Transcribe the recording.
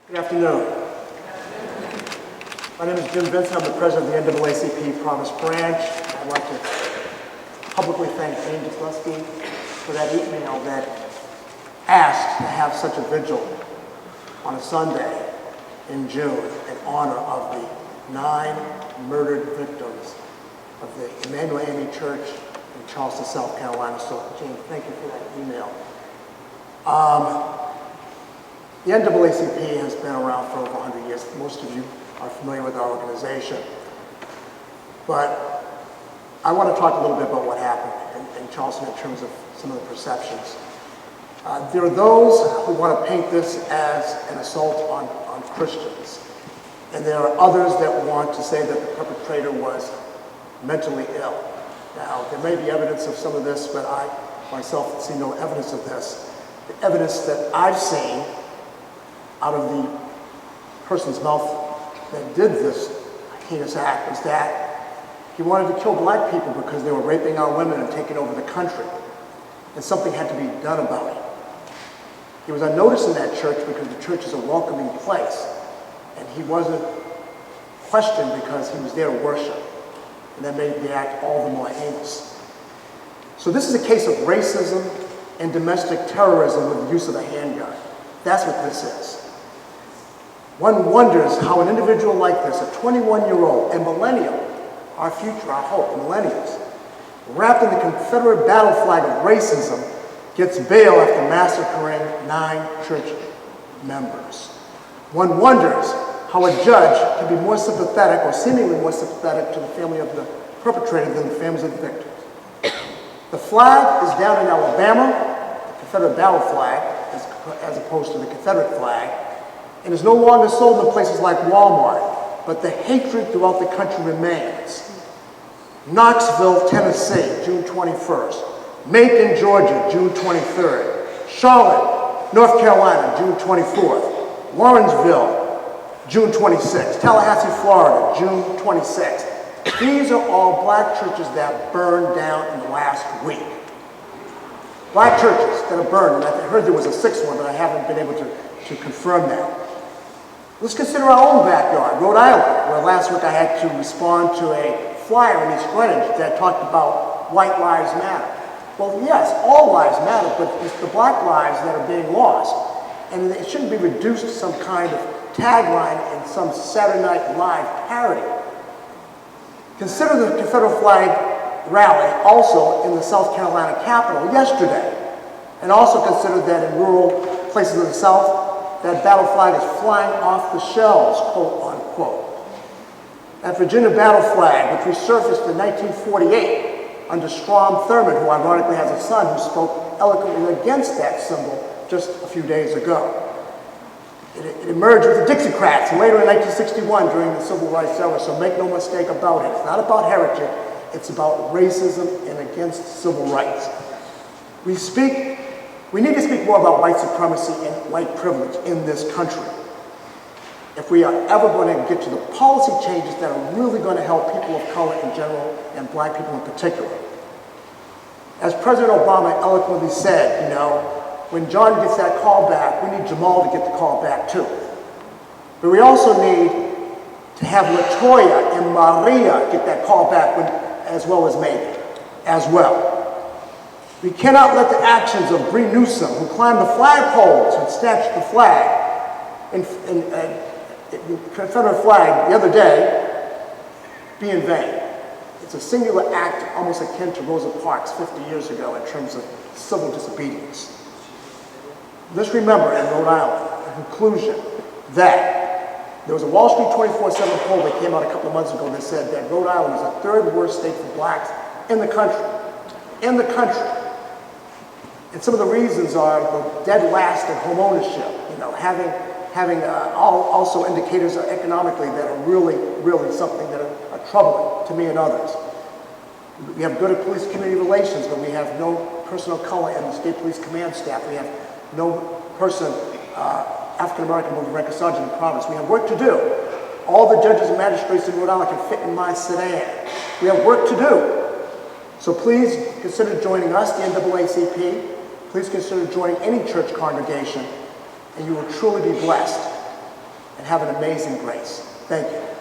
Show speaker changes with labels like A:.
A: Good afternoon. My name is Jim Vincent. I'm the president of the NAACP Promise Branch. I'd like to publicly thank Dean Gisleski for that email that asked to have such a vigil on a Sunday in June in honor of the 9 murdered victims of the Emanuel Church in Charleston, South Carolina. So, Gene, thank you for that email. The NAACP has been around for over 100 years. Most of you are familiar with our organization. But I want to talk a little bit about what happened in Charleston in terms of some of the perceptions. There are those who want to paint this as an assault on Christians. And there are others that want to say that the perpetrator was mentally ill. Now, there may be evidence of some of this, but I myself see no evidence of this. The evidence that I've seen out of the person's mouth that did this heinous act was that he wanted to kill black people because they were raping our women and taking over the country. And something had to be done about it. He was unnoticed in that church because the church is a welcoming place. And he wasn't questioned because he was there to worship. And that made the act all the more heinous. So this is a case of racism and domestic terrorism with the use of a handgun. That's what this is. One wonders how an individual like this, a 21-year-old, a millennial, our future, our hope, millennials, wrapped in the Confederate battle flag of racism, gets bail after massacring 9 church members. One wonders how a judge can be more sympathetic, or seemingly more sympathetic, to the family of the perpetrator than the families of the victims. The flag is down in Alabama, the Confederate battle flag, as opposed to the Confederate flag, and is no longer sold in places like Walmart, but the hatred throughout the country remains. Knoxville, Tennessee, June 21st. Macon, Georgia, June 23rd. Charlotte, North Carolina, June 24th. Lawrenceville, June 26th. Tallahassee, Florida, June 26th. These are all black churches that burned down in the last week. Black churches that are burned, and I heard there was a 6th one, but I haven't been able to confirm that. Let's consider our own backyard, Rhode Island, where last week I had to respond to a flyer in East Greenwich that talked about white lives matter. Well, yes, all lives matter, but it's the black lives that are being lost. And it shouldn't be reduced to some kind of tagline in some Saturday Night Live parody. Consider the Confederate flag rally also in the South Carolina Capitol yesterday. And also consider that in rural places of the South, that battle flag is flying off the shelves, quote unquote. That Virginia battle flag, which resurfaced in 1948 under Strom Thurmond, who ironically has a son who spoke eloquently against that symbol just a few days ago. It emerged with the Dixiecrats later in 1961 during the Civil Rights era, so make no mistake about it. It's not about heritage, it's about racism and against civil rights. We need to speak more about white supremacy and white privilege in this country. If we are ever going to get to the policy changes that are really going to help people of color in general and black people in particular. As President Obama eloquently said, when John gets that call back, we need Jamal to get the call back too. But we also need to have LaToya and Maria get that call back as well as Megan, as well. We cannot let the actions of Bree Newsom, who climbed the flagpoles and snatched the flag, the Confederate flag the other day, be in vain. It's a singular act almost akin to Rosa Parks 50 years ago in terms of civil disobedience. Let's remember in Rhode Island, in conclusion, that there was a Wall Street 24/7 poll that came out a couple of months ago that said that Rhode Island is the 3rd worst state for blacks in the country. In the country. And some of the reasons are the dead last of home ownership, having also indicators economically that are really, really something that are troubling to me and others. We have good police-community relations, but we have no person of color in the state police command staff. We have no person, African-American, with the rank of sergeant in the province. We have work to do. All the judges and magistrates in Rhode Island can fit in my sedan. We have work to do. So please consider joining us, the NAACP. Please consider joining any church congregation, and you will truly be blessed. and have an amazing grace. Thank you.